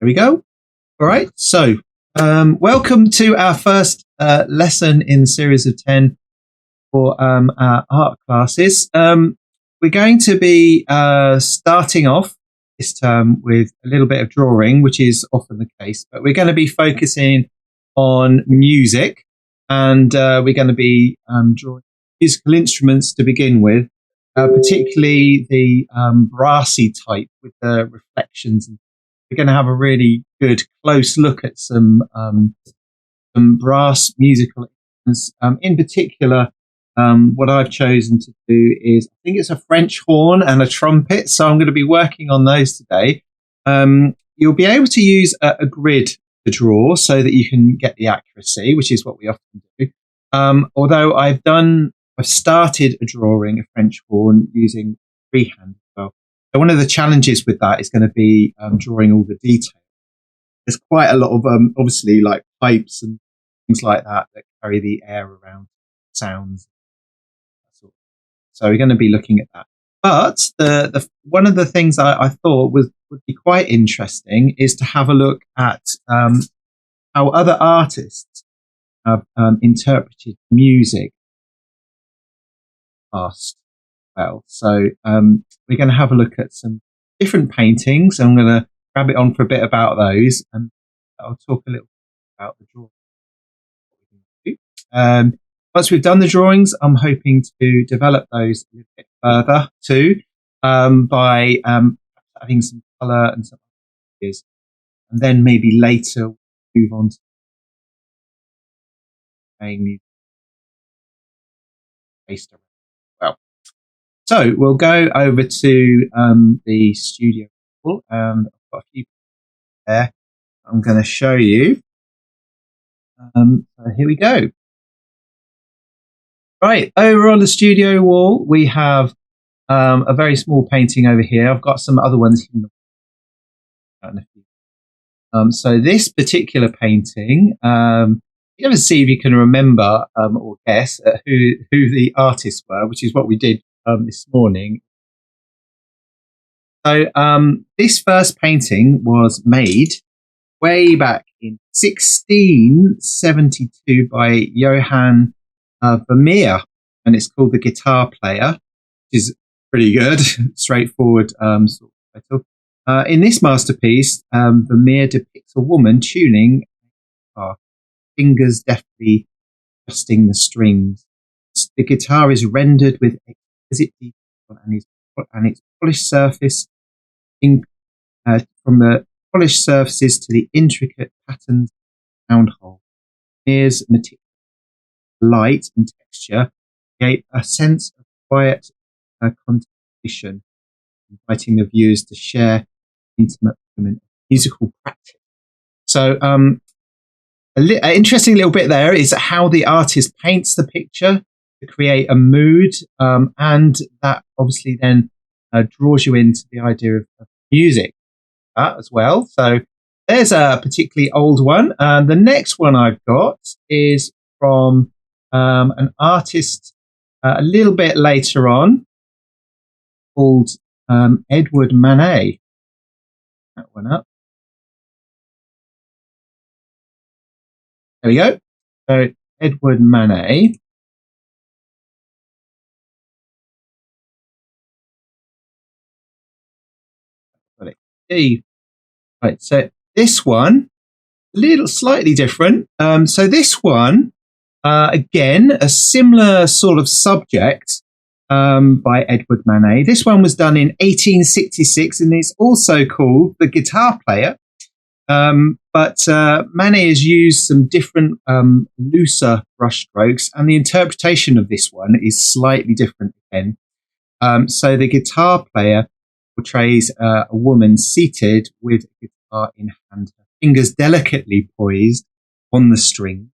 we go. All right. So, welcome to our first lesson in the series of 10 for our art classes. We're going to be starting off this term with a little bit of drawing, which is often the case, but we're going to be focusing on music, and we're going to be drawing musical instruments to begin with, particularly the brassy type with the reflections. We're going to have a really good close look at some brass musical instruments. In particular, what I've chosen to do is, I think it's a French horn and a trumpet. So I'm going to be working on those today. You'll be able to use a grid to draw so that you can get the accuracy, which is what we often do. Although I've started a drawing, a French horn, using freehand as well. So one of the challenges with that is going to be drawing all the detail. There's quite a lot of, obviously, like pipes and things like that carry the air around, sounds. So we're going to be looking at that. But the one of the things I thought would be quite interesting is to have a look at how other artists have interpreted music past well. So we're going to have a look at some different paintings. I'm going to grab it on for a bit about those, and I'll talk a little bit about the drawing. Once we've done the drawings, I'm hoping to develop those a little bit further too, by adding some colour and some ideas, and then maybe later move on to playing music based around. Well, so we'll go over to the studio, and I've got a few there. I'm going to show you. So here we go. Right, over on the studio wall, we have a very small painting over here. I've got some other ones here. So this particular painting, you ever see if you can remember or guess who the artists were, which is what we did this morning. So this first painting was made way back in 1672 by Johann Vermeer, and it's called The Guitar Player, which is pretty good, straightforward sort of title. In this masterpiece, Vermeer depicts a woman tuning her fingers deftly adjusting the strings. The guitar is rendered with exquisite detail, and its polished surface, from the polished surfaces to the intricate patterns of the sound hole. Vermeer's meticulous light and texture create a sense of quiet contemplation, inviting the viewers to share intimate moment of musical practice. So an interesting little bit there is how the artist paints the picture to create a mood, and that obviously then draws you into the idea of music as well. So there's a particularly old one. The next one I've got is from an artist a little bit later on called Edward Manet. That one up. There we go. So Edward Manet. Got it. Right. So this one, a little slightly different. So this one, again, a similar sort of subject by Edward Manet. This one was done in 1866, and it's also called The Guitar Player. But Manet has used some different looser brushstrokes, and the interpretation of this one is slightly different again. So the guitar player portrays a woman seated with a guitar in hand, her fingers delicately poised on the string.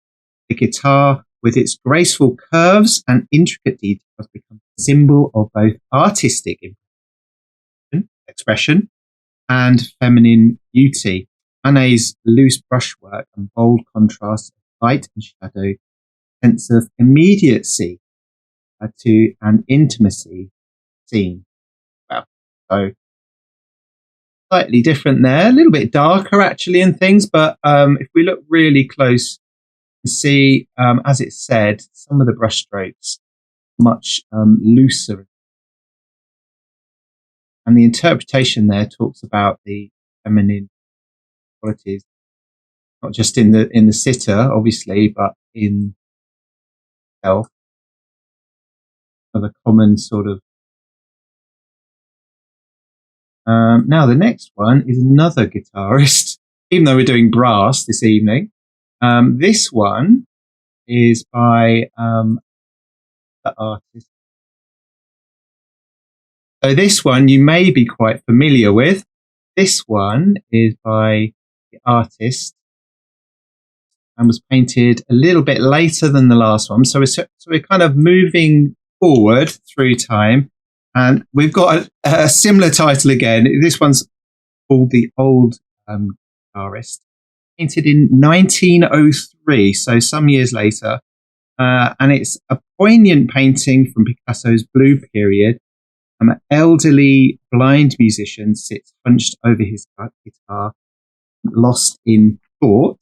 The guitar, with its graceful curves and intricate details, becomes a symbol of both artistic expression and feminine beauty. Manet's loose brushwork and bold contrast of light and shadow, sense of immediacy to an intimacy seen. Well, so slightly different there, a little bit darker actually and things. But if we look really close, you can see, as it said, some of the brush strokes much looser. And the interpretation there talks about the feminine qualities, not just in the sitter, obviously, but in self. For the common sort of. Now the next one is another guitarist, even though we're doing brass this evening. This one is by the artist. So this one you may be quite familiar with. This one is by the artist and was painted a little bit later than the last one. So we're kind of moving forward through time. And we've got a similar title again. This one's called The Old Guitarist, painted in 1903, so some years later. And it's a poignant painting from Picasso's Blue period. An elderly blind musician sits hunched over his guitar, lost in thought.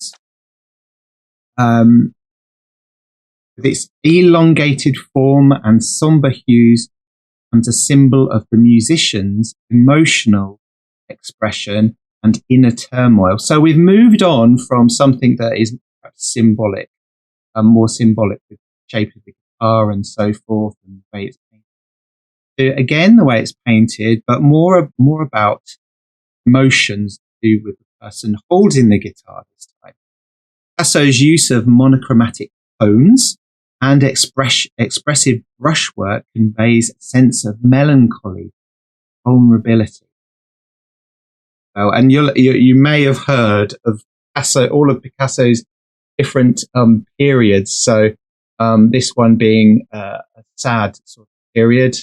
With its elongated form and somber hues, becomes a symbol of the musician's emotional expression and inner turmoil. So we've moved on from something that is perhaps symbolic, more symbolic with the shape of the guitar and so forth, and the way it's painted. Again, the way it's painted, but more about emotions to do with the person holding the guitar this time. Picasso's use of monochromatic tones and expressive brushwork conveys a sense of melancholy, vulnerability. Well, and you may have heard of Picasso, all of Picasso's different periods. So this one being a sad sort of period,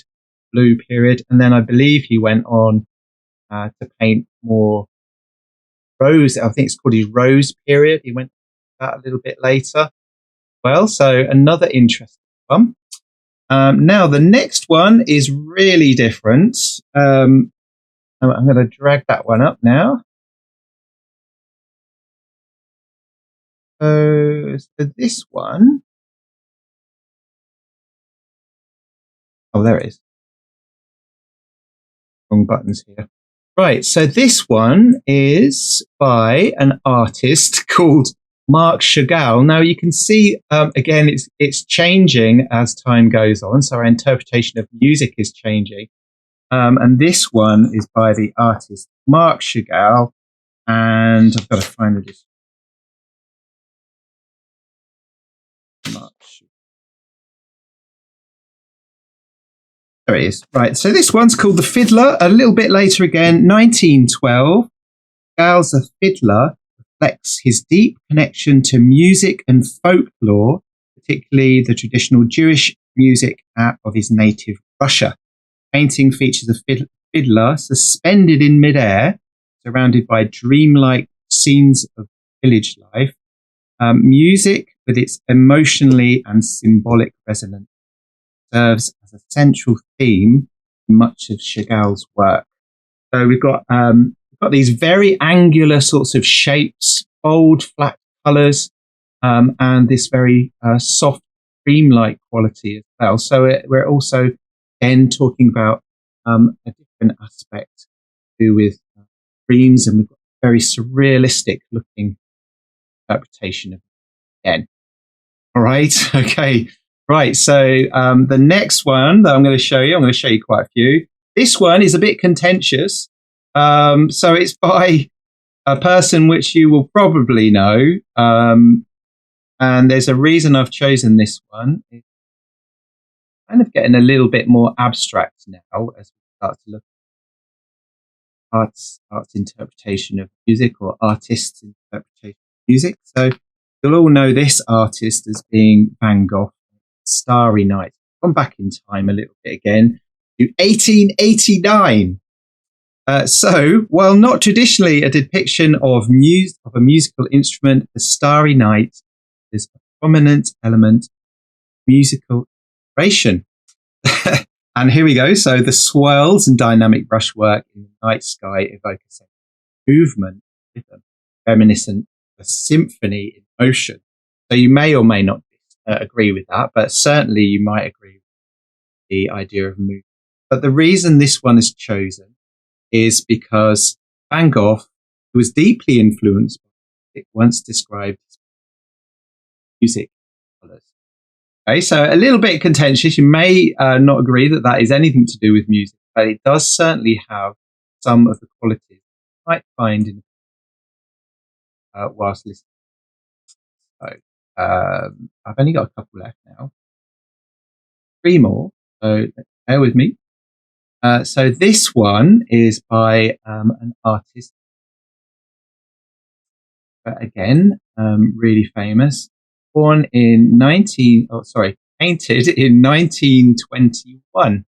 blue period, and then I believe he went on to paint more rose. I think it's called his rose period. He went that a little bit later. Well, so another interesting one. Now, the next one is really different. I'm going to drag that one up now. So this one. Oh, there it is. Wrong buttons here. Right, so this one is by an artist called Marc Chagall. Now you can see, again, it's changing as time goes on. So our interpretation of music is changing. And this one is by the artist Marc Chagall. And I've got to find the description. There it is. Right, so this one's called The Fiddler. A little bit later again, 1912. Chagall's The Fiddler reflects his deep connection to music and folklore, particularly the traditional Jewish music of his native Russia. The painting features a fiddler suspended in midair, surrounded by dreamlike scenes of village life. Music, with its emotionally and symbolic resonance, serves as a central theme in much of Chagall's work. So we've got these very angular sorts of shapes, bold, flat colours, and this very soft, cream-like quality as well. So we're also then talking about a different aspect to do with dreams, and we've got a very surrealistic looking interpretation of it again. All right, okay. Right, so the next one that I'm going to show you quite a few. This one is a bit contentious. So it's by a person which you will probably know. And there's a reason I've chosen this one. It's kind of getting a little bit more abstract now as we start to look at art's interpretation of music, or artists' interpretation of music. So you'll all know this artist as being Van Gogh. Starry Night. Come back in time a little bit again to 1889. So, while not traditionally a depiction of a musical instrument, the Starry Night is a prominent element of musical inspiration. And here we go. So, the swirls and dynamic brushwork in the night sky evoke a sense movement, rhythm, reminiscent of a symphony in motion. So you may or may not agree with that, but certainly you might agree with the idea of movement. But the reason this one is chosen is because Van Gogh, who was deeply influenced by it, once described music colours. Okay, so a little bit contentious. You may not agree that that is anything to do with music, but it does certainly have some of the qualities you might find in whilst listening. So I've only got a couple left now. 3 more. So bear with me. So this one is by an artist, again, really famous, painted in 1921.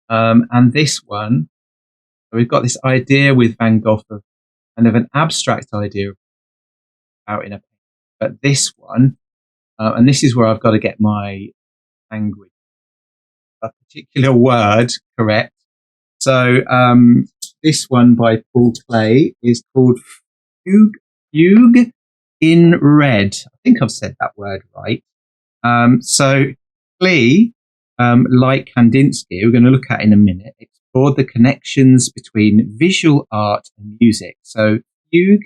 And this one, we've got this idea with Van Gogh of kind of an abstract idea out in a painting. But this one, and this is where I've got to get my language, a particular word correct. So this one by Paul Klee is called Fugue in Red. I think I've said that word right. So Klee, like Kandinsky, we're going to look at in a minute, explored the connections between visual art and music. So Fugue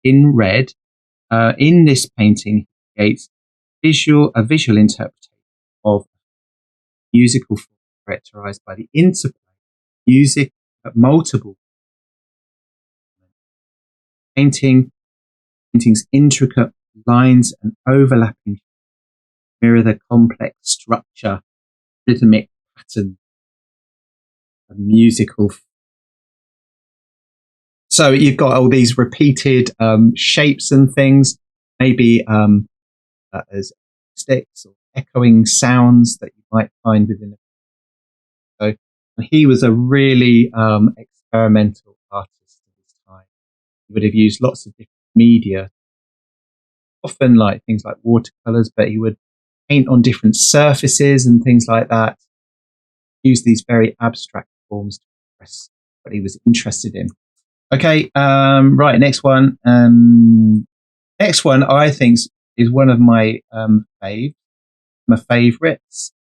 in Red, in this painting, creates a visual interpretation of musical form characterized by the interplay of music at multiple paintings intricate lines and overlapping mirror the complex structure, rhythmic pattern of musical. So you've got all these repeated shapes and things, maybe as sticks or echoing sounds that you might find within it. So he was a really experimental artist at his time. He would have used lots of different media, often like things like watercolours, but he would paint on different surfaces and things like that. Use these very abstract forms to express what he was interested in. Okay, right, next one. Next one I think is one of my favourites.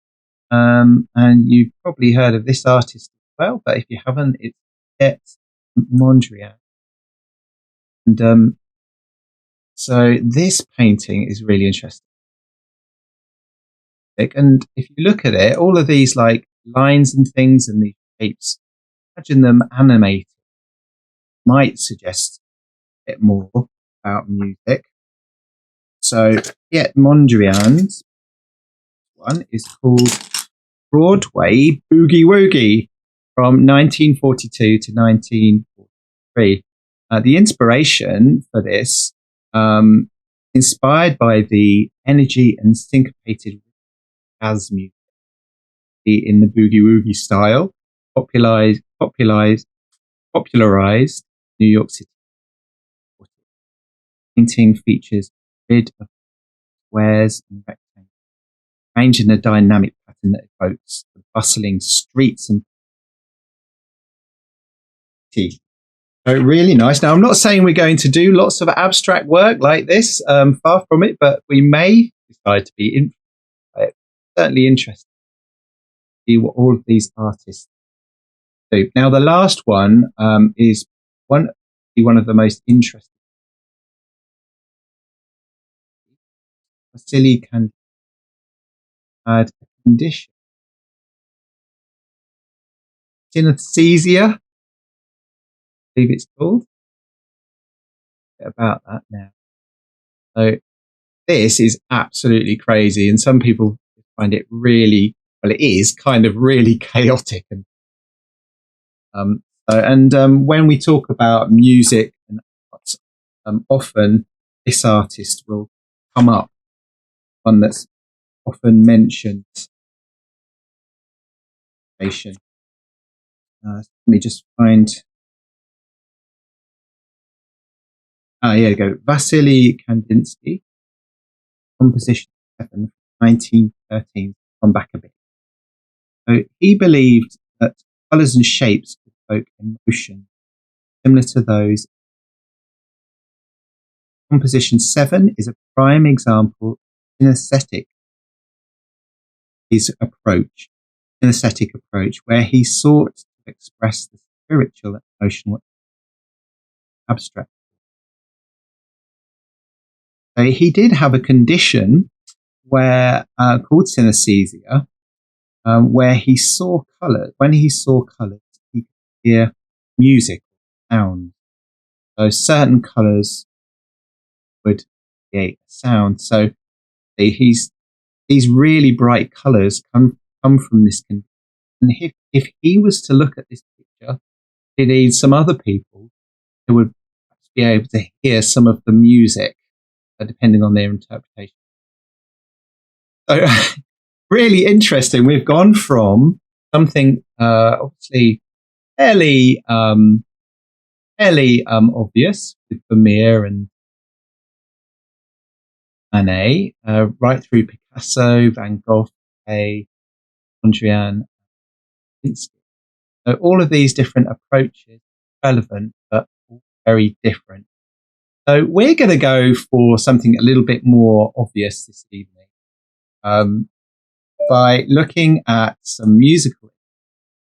And you've probably heard of this artist as well, but if you haven't, it's Mondrian. And so this painting is really interesting. And if you look at it, all of these like lines and things and these shapes, imagine them animated, might suggest a bit more about music. So, yeah, Mondrian's one is called Broadway Boogie Woogie from 1942 to 1943. The inspiration for this, inspired by the energy and syncopated jazz music in the boogie woogie style, popularized New York City. Painting features a grid of squares and rectangles, arranged in a dynamic pattern that evokes the bustling streets and tea. So really nice. Now, I'm not saying we're going to do lots of abstract work like this, far from it, but we may decide to be influenced by it. Certainly interested to see what all of these artists do. Now, the last one is one of the most interesting. Vasily Kandinsky had a condition, synesthesia, I believe it's called. A bit about that now. So this is absolutely crazy, and some people find it really, well, it is kind of really chaotic. And when we talk about music and art, often this artist will come up, one that's often mentioned. Let me just find. Here you go. Vasily Kandinsky, composition 7, 1913. Come back a bit. So he believed that colours and shapes could evoke emotion similar to those composition 7 is a prime example of synesthetic approach, where he sought to express the spiritual and emotional abstract. So he did have a condition where called synesthesia, where he saw colour. When he saw colours, he could hear music, sound. So certain colours would create a sound. So these really bright colours come from this condition. And if he was to look at this picture, he needs some other people who would be able to hear some of the music, depending on their interpretation. So really interesting. We've gone from something obviously fairly obvious with Vermeer and Manet, right through Picasso, Van Gogh, Mondrian. So all of these different approaches are relevant, but very different. So we're going to go for something a little bit more obvious this evening, by looking at some musical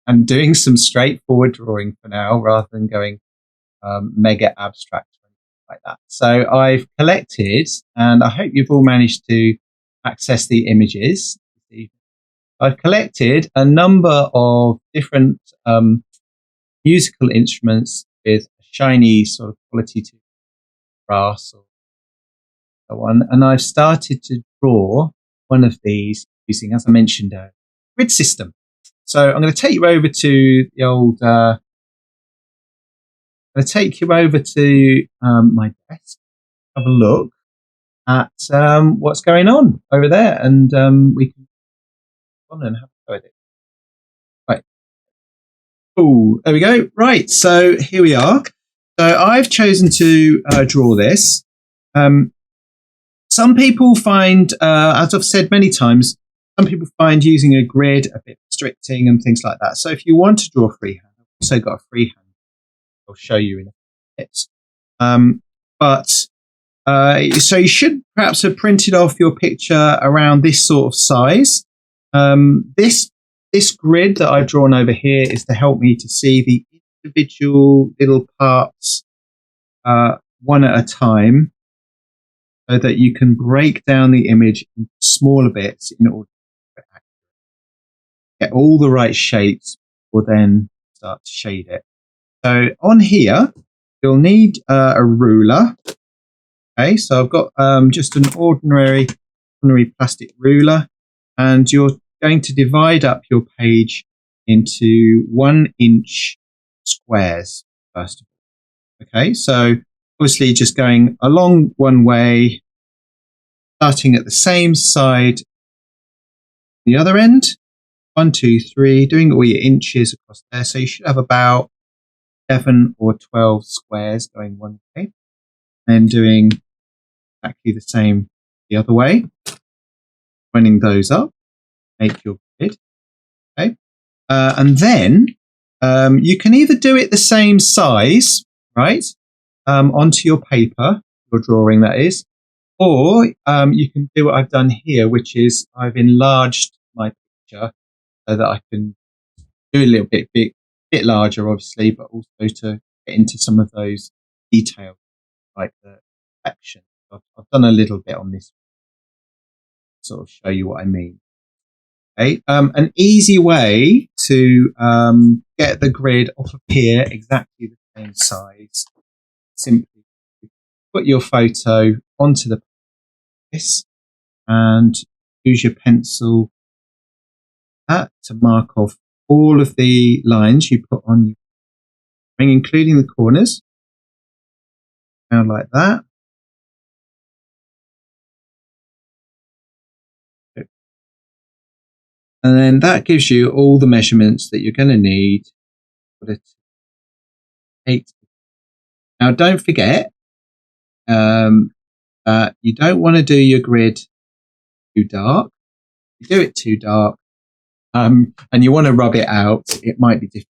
and doing some straightforward drawing for now, rather than going mega abstract or anything like that. So I've collected, and I hope you've all managed to access the images this evening. I've collected a number of different musical instruments with a shiny sort of quality to brass or so on, and I've started to draw one of these using, as I mentioned, a grid system. So I'm going to take you over to the old. I'm going to take you over to my desk. Have a look at what's going on over there, and we can go on and have a go at it. Right. Oh, there we go. Right. So here we are. So I've chosen to draw this. Some people find, as I've said many times, some people find using a grid a bit restricting and things like that. So if you want to draw freehand, I've also got a freehand I'll show you in a bit. So you should perhaps have printed off your picture around this sort of size. This grid that I've drawn over here is to help me to see the individual little parts one at a time, so that you can break down the image into smaller bits in order to get all the right shapes or then start to shade it. So on here, you'll need a ruler. Okay, so I've got just an ordinary plastic ruler, and you're going to divide up your page into 1 inch squares first of all. Okay, so obviously just going along one way, starting at the same side, the other end, 1, 2, 3, doing all your inches across there. So you should have about 11 or 12 squares going one way, and doing exactly the same the other way, running those up, make your grid. Okay, and then you can either do it the same size, right, onto your paper, your drawing that is, or you can do what I've done here, which is I've enlarged my picture so that I can do a little bit larger, obviously, but also to get into some of those details, like the action. I've done a little bit on this, sort of show you what I mean. Okay, an easy way to get the grid off of here exactly the same size. Simply put your photo onto the this and use your pencil to mark off all of the lines you put on your ring, including the corners, around like that. And then that gives you all the measurements that you're going to need for it. Now, don't forget that you don't want to do your grid too dark. If you do it too dark, and you want to rub it out, it might be difficult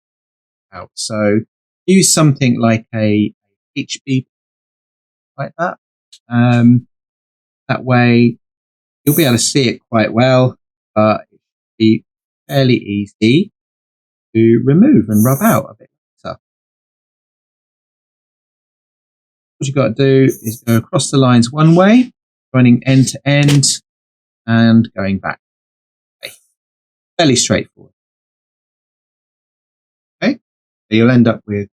out. So use something like a HB like that. That way you'll be able to see it quite well, but it'll be fairly easy to remove and rub out a bit later. What you've got to do is go across the lines one way, running end to end and going back. Okay. Fairly straightforward. Okay, so you'll end up with,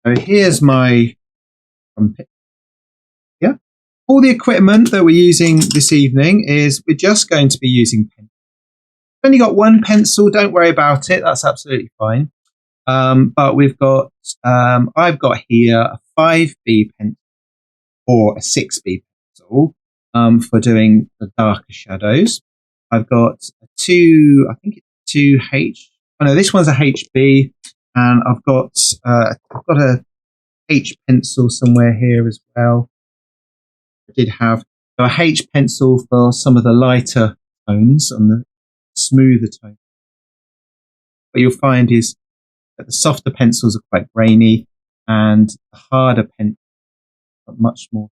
so here's my trumpet. Yeah, all the equipment that we're using this evening is we're just going to be using pencil. I've only got one pencil, don't worry about it, that's absolutely fine. But we've got, I've got here a 5B pencil or a 6B pencil for doing the darker shadows. I've got a I think it's 2H. Oh no, this one's a HB, and I've got a H pencil somewhere here as well. I did have a H pencil for some of the lighter tones and the smoother tones. What you'll find is that the softer pencils are quite grainy, and the harder pencils are much more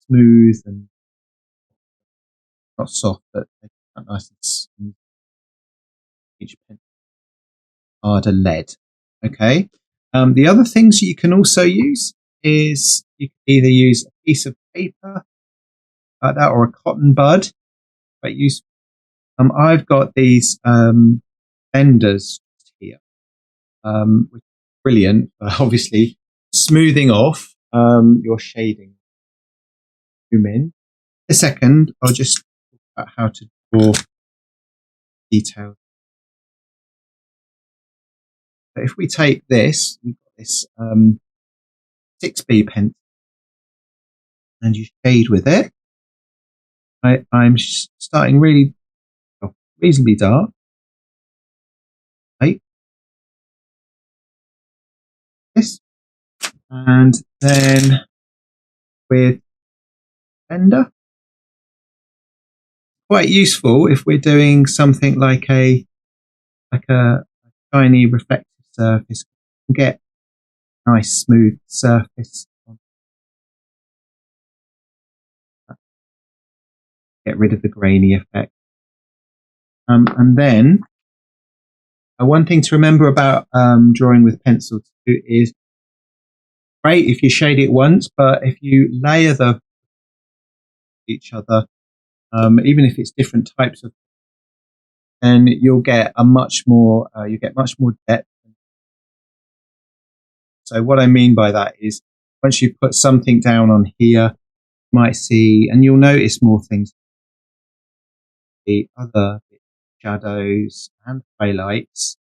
smooth and not soft, but they're quite nice and smooth. Each pencil, harder lead. Okay. The other things you can also use is you can either use a piece of paper like that or a cotton bud. Quite useful. I've got these benders here, which is brilliant for obviously smoothing off your shading. Zoom in. A second, I'll just talk about how to draw details. So if we take this, we've got this 6B pencil, and you shade with it. I'm starting really reasonably dark. Right. This, and then with blender, quite useful if we're doing something like a shiny reflective surface. Get a nice smooth surface. Get rid of the grainy effect. And then one thing to remember about drawing with pencil too is great if you shade it once, but if you layer the each other, even if it's different types of, then you'll get much more depth. So what I mean by that is once you put something down on here, you might see, and you'll notice more things, the other shadows and highlights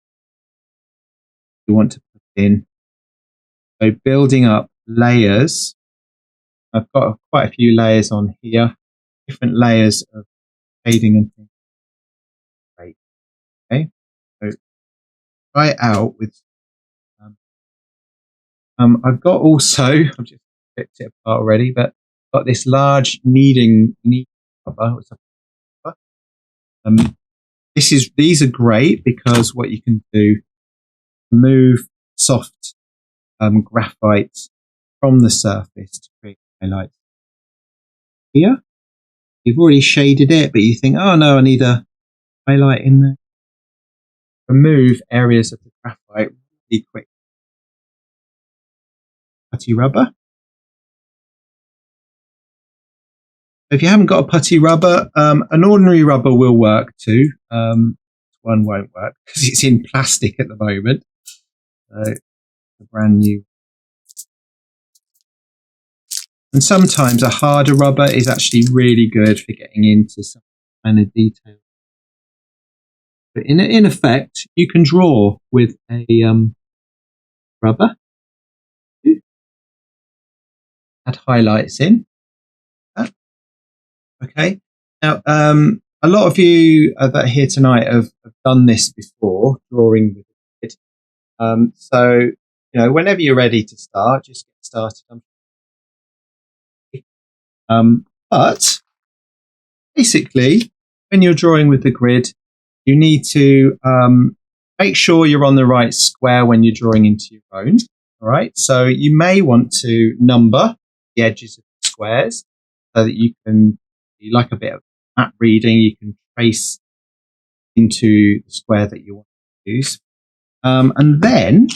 you want to put in. So building up layers. I've got quite a few layers on here, different layers of shading and things. Great. Okay. So try it out with, I've got also, I've just picked it apart already, but got this large kneading rubber. These are great because what you can do, remove soft graphite from the surface to create highlights. Here, you've already shaded it, but you think, oh no, I need a highlight in there. Remove areas of the graphite really quick. Putty rubber. If you haven't got a putty rubber, an ordinary rubber will work too. One won't work because it's in plastic at the moment. So a brand new. And sometimes a harder rubber is actually really good for getting into some kind of detail. But in effect, you can draw with a rubber. Add highlights in. Okay. Now, a lot of you that are here tonight have done this before, drawing with a grid. So, whenever you're ready to start, just get started. But basically, when you're drawing with the grid, you need to make sure you're on the right square when you're drawing into your own. All right. So you may want to number the edges of the squares so that you can, you like a bit of map reading, you can trace into the square that you want to use. And then,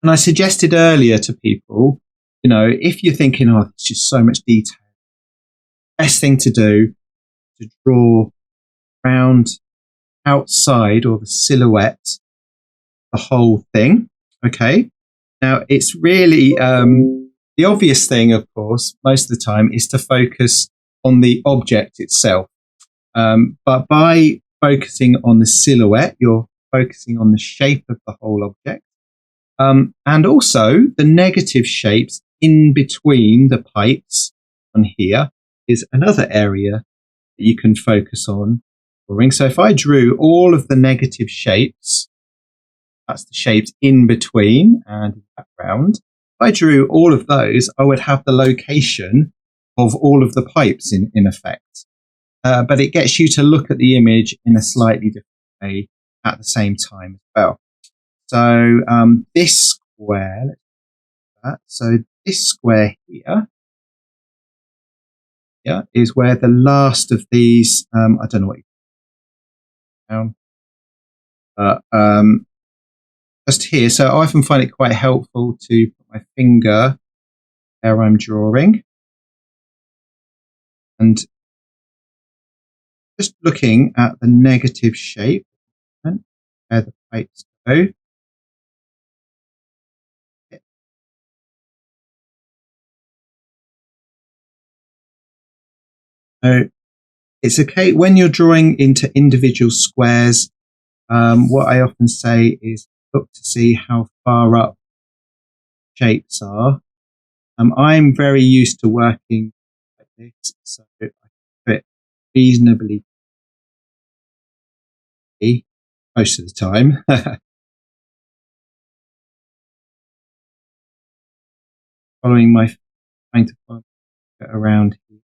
and I suggested earlier to people, you know, if you're thinking, oh, it's just so much detail, best thing to do to draw around outside or the silhouette, the whole thing. Okay. Now it's really, the obvious thing, of course, most of the time is to focus on the object itself. But by focusing on the silhouette, you're focusing on the shape of the whole object. And also the negative shapes in between the pipes on here is another area that you can focus on drawing. So if I drew all of the negative shapes, that's the shapes in between and in the background. If I drew all of those, I would have the location of all of the pipes in effect. But it gets you to look at the image in a slightly different way at the same time as well. So this square, so this square here, yeah, is where the last of these, I don't know what you down, but just here. So I often find it quite helpful to put my finger where I'm drawing and just looking at the negative shape where the pipes go. So it's okay when you're drawing into individual squares. What I often say is look to see how far up shapes are. I'm very used to working like this, so I can do it reasonably most of the time. Following my, trying to follow it around here.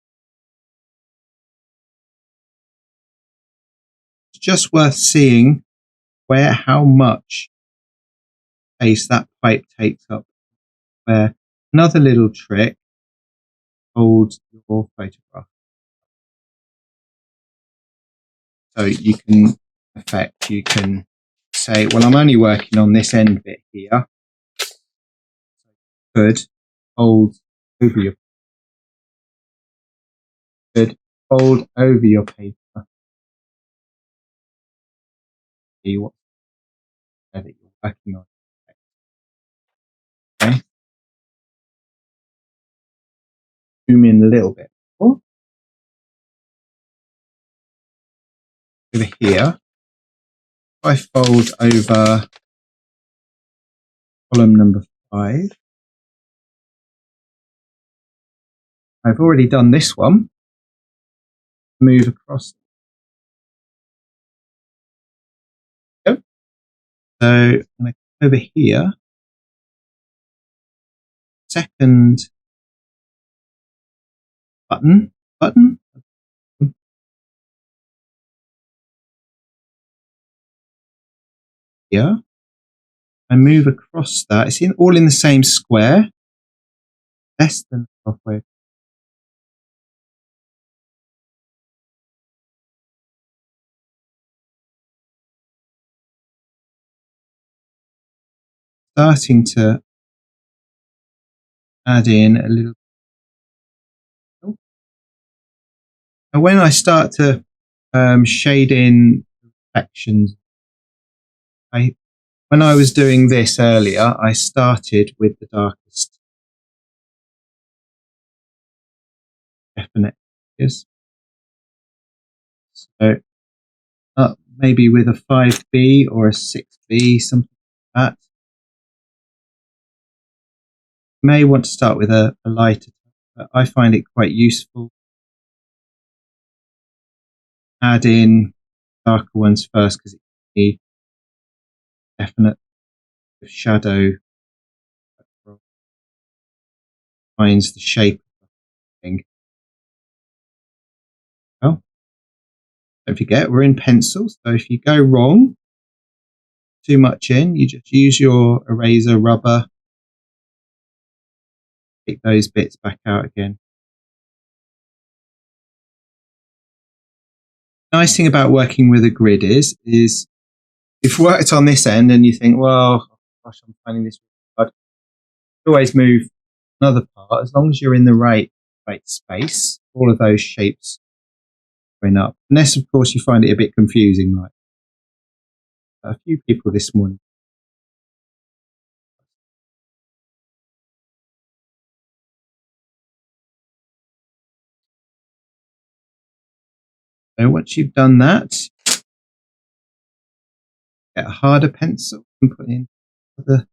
It's just worth seeing where, how much space that pipe takes up. Where another little trick, hold your photograph. So you can, in effect, you can say, well, I'm only working on this end bit here. Could hold over your, could hold over your paper. See what that you're working on. Okay. Zoom in a little bit more. Over here, if I fold over column number 5, I've already done this one. Move across. So over here, second button, here. I move across that. It's all in the same square. Less than halfway. Starting to add in a little. And when I start to shade in reflections, when I was doing this earlier, I started with the darkest definite areas. So maybe with a 5B or a 6B, something like that. You may want to start with a lighter, but I find it quite useful. Add in darker ones first because it can be definite shadow finds the shape of the thing. Oh, don't forget we're in pencil, so if you go wrong too much in, you just use your eraser rubber pick those bits back out again. Nice thing about working with a grid is you've worked on this end and you think, well, gosh, I'm finding this really hard. Always move another part as long as you're in the right space. All of those shapes going up, unless of course you find it a bit confusing, like a few people this morning. So once you've done that, get a harder pencil and put in the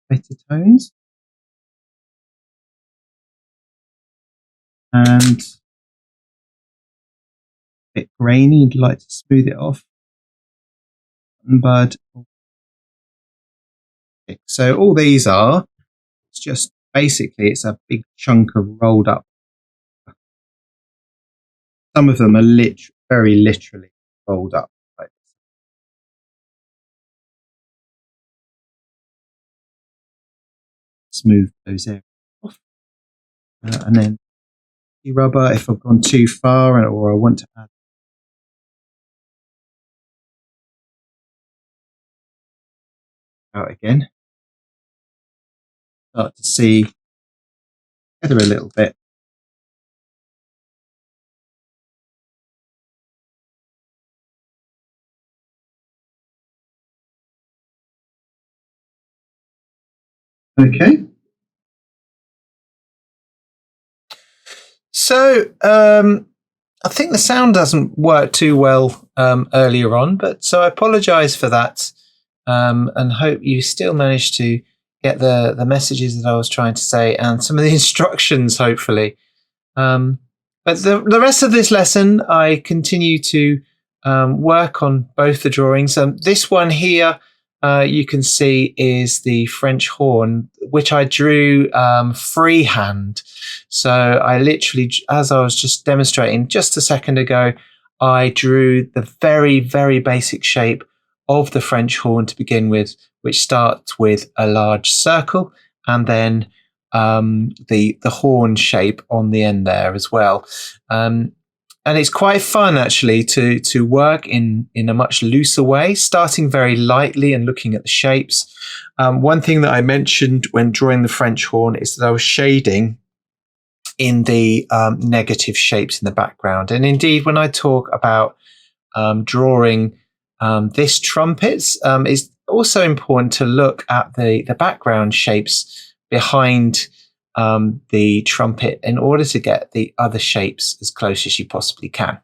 lighter tones. And a bit grainy, you'd like to smooth it off. Bud. So all these are, it's just basically it's a big chunk of rolled up. Some of them are very literally rolled up. Like smooth those areas off. And then rubber, if I've gone too far or I want to add out again, start to see together a little bit. Okay. So I think the sound doesn't work too well earlier on, but so I apologise for that, and hope you still managed to get the messages that I was trying to say and some of the instructions, hopefully. But the rest of this lesson, I continue to work on both the drawings. This one here, you can see, is the French horn, which I drew freehand. So I literally, as I was just demonstrating just a second ago, I drew the very, very basic shape of the French horn to begin with, which starts with a large circle and then the horn shape on the end there as well. And it's quite fun actually to work in a much looser way, starting very lightly and looking at the shapes. One thing that I mentioned when drawing the French horn is that I was shading in the negative shapes in the background. And indeed, when I talk about drawing this trumpet, it's also important to look at the background shapes behind the trumpet in order to get the other shapes as close as you possibly can.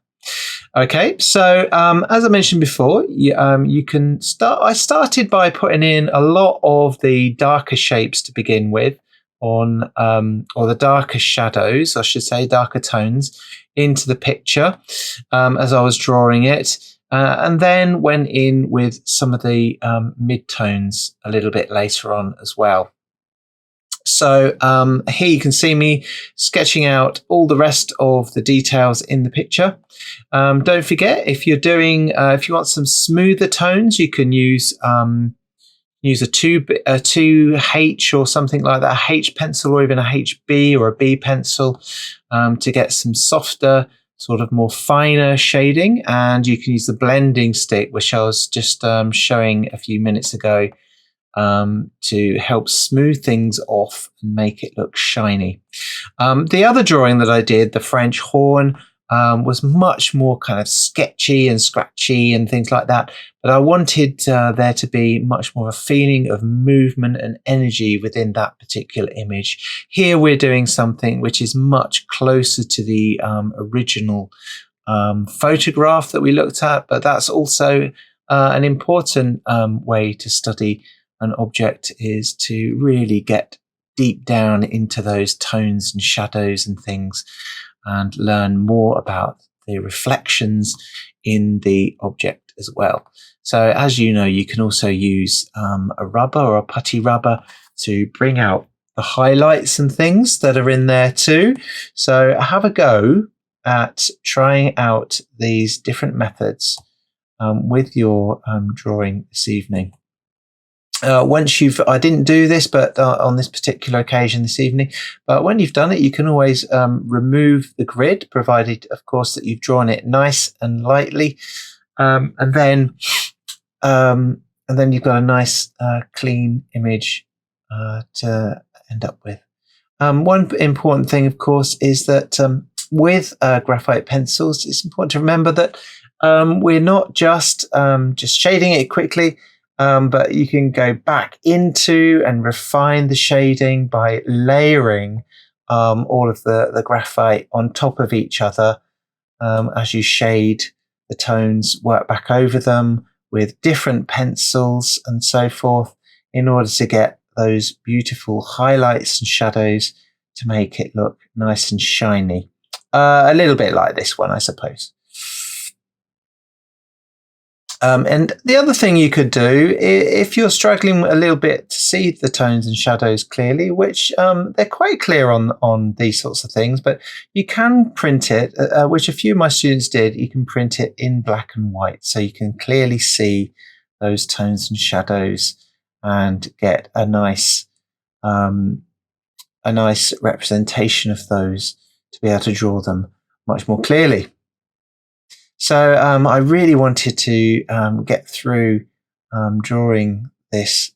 Okay, so as I mentioned before, you can start. I started by putting in a lot of the darker shapes to begin with, or the darker shadows, I should say, darker tones into the picture as I was drawing it. And then went in with some of the mid-tones a little bit later on as well. So here you can see me sketching out all the rest of the details in the picture. Don't forget, if you're doing, if you want some smoother tones, you can use a 2H or something like that, a H pencil or even a HB or a B pencil to get some softer, sort of more finer shading. And you can use the blending stick, which I was just showing a few minutes ago, to help smooth things off and make it look shiny. The other drawing that I did, the French horn, was much more kind of sketchy and scratchy and things like that. But I wanted there to be much more a feeling of movement and energy within that particular image. Here we're doing something which is much closer to the original photograph that we looked at, but that's also an important way to study an object, is to really get deep down into those tones and shadows and things and learn more about the reflections in the object as well. So as you know, you can also use a rubber or a putty rubber to bring out the highlights and things that are in there too. So have a go at trying out these different methods with your drawing this evening. once I didn't do this, but on this particular occasion this evening, but when you've done it, you can always remove the grid, provided, of course, that you've drawn it nice and lightly, and then you've got a nice clean image to end up with. One important thing, of course, is that with graphite pencils, it's important to remember that we're not just shading it quickly, but you can go back into and refine the shading by layering all of the graphite on top of each other as you shade the tones, work back over them with different pencils and so forth in order to get those beautiful highlights and shadows to make it look nice and shiny. A little bit like this one, I suppose. And the other thing you could do, if you're struggling a little bit to see the tones and shadows clearly, which they're quite clear on these sorts of things, but you can print it, which a few of my students did. You can print it in black and white, so you can clearly see those tones and shadows and get a nice representation of those to be able to draw them much more clearly. So I really wanted to get through drawing this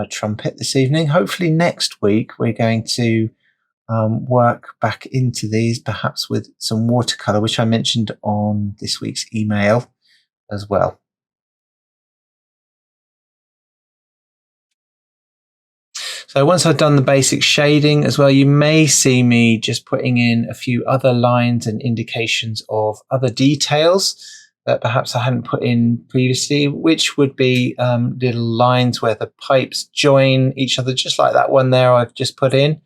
trumpet this evening. Hopefully next week we're going to work back into these, perhaps with some watercolour, which I mentioned on this week's email as well. So once I've done the basic shading as well, you may see me just putting in a few other lines and indications of other details that perhaps I hadn't put in previously, which would be little lines where the pipes join each other, just like that one there I've just put in.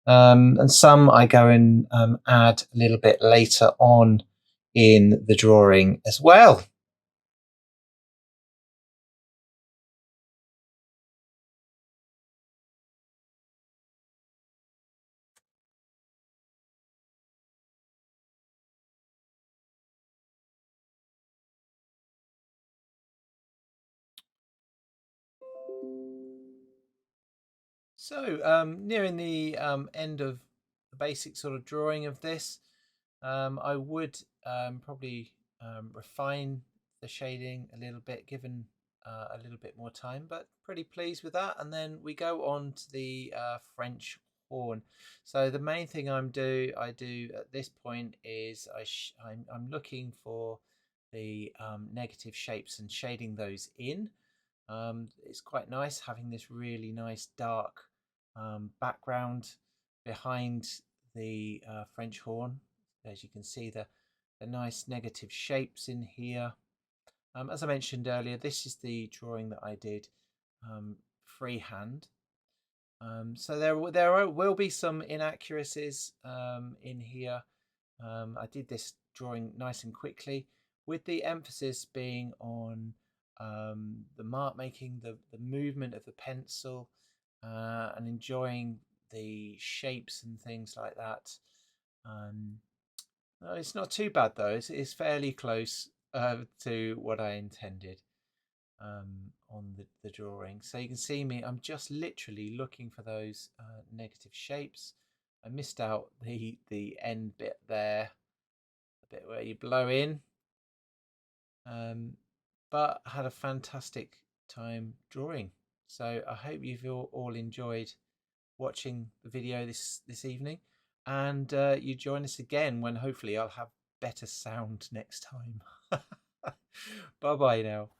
And some I go and add a little bit later on in the drawing as well. So nearing the end of the basic sort of drawing of this, I would probably refine the shading a little bit, given a little bit more time, but pretty pleased with that. And then we go on to the French horn. So the main thing I do at this point is I'm looking for the negative shapes and shading those in. It's quite nice having this really nice dark background behind the French horn. As you can see, the nice negative shapes in here. As I mentioned earlier, this is the drawing that I did freehand. So there will be some inaccuracies in here. I did this drawing nice and quickly, with the emphasis being on the mark making, the movement of the pencil, and enjoying the shapes and things like that. It's not too bad though. It's fairly close to what I intended on the drawing. So you can see me, I'm just literally looking for those negative shapes. I missed out the end bit there, the bit where you blow in, but I had a fantastic time drawing. So I hope you've all enjoyed watching the video this evening, and you join us again when hopefully I'll have better sound next time. Bye bye now.